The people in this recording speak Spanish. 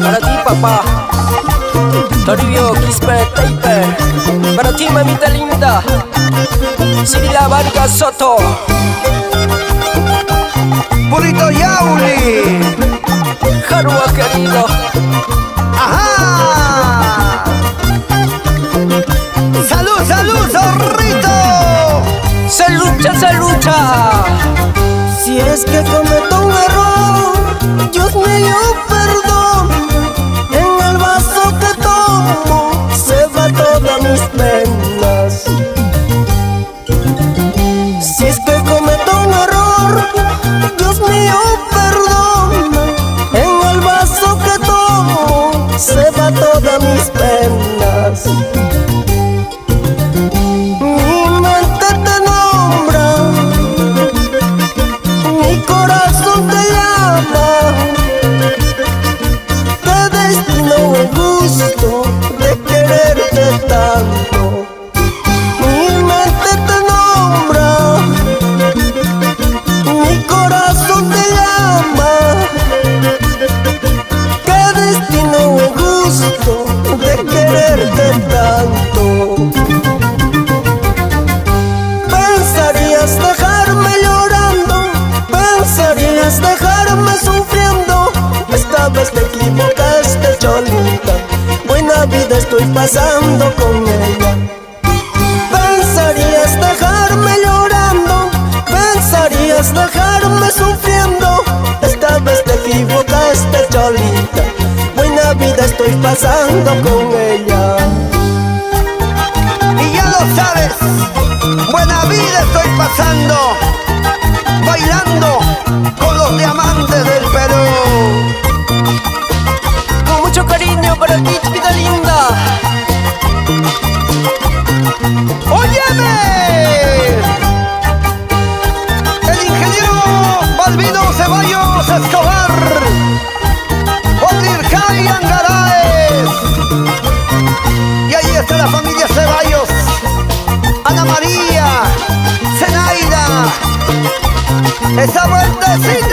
Para ti, papá. Toribio, Quispe, Teipe. Para ti, mamita linda. Cirila Vargas Soto. Purito Yauli. Jarua querido. Ajá. Salud, salud, zorrito. Se lucha, se lucha. Si es que cometo un error, Dios mío, perdón. En el vaso que tomo se va todas mis penas. Si es que cometo un error, Dios mío, perdón. En el vaso que tomo se va todas mis penas. Mi mente te nombra, mi corazón te llama. Qué destino el gusto de quererte tanto. Mi mente te nombra, mi corazón te llama. Qué destino el gusto de quererte tanto. Pensarías dejarme llorando, pensarías dejarme sufriendo. Esta vez te equivocaste, cholita. Buena vida estoy pasando con ella. Pensarías dejarme llorando, pensarías dejarme sufriendo. Esta vez te equivocaste, cholita. Buena vida estoy pasando con ella. Y ya lo sabes, buena vida estoy pasando, bailando con los diamantes del Perú. Con mucho cariño para ti, chiquita linda. ¡Óyeme! El ingeniero Balbino Ceballos Escobar, Otircay Angaraes. Y ahí está la familia Ceballos, Ana María, Zenaida. Esa vueltecita.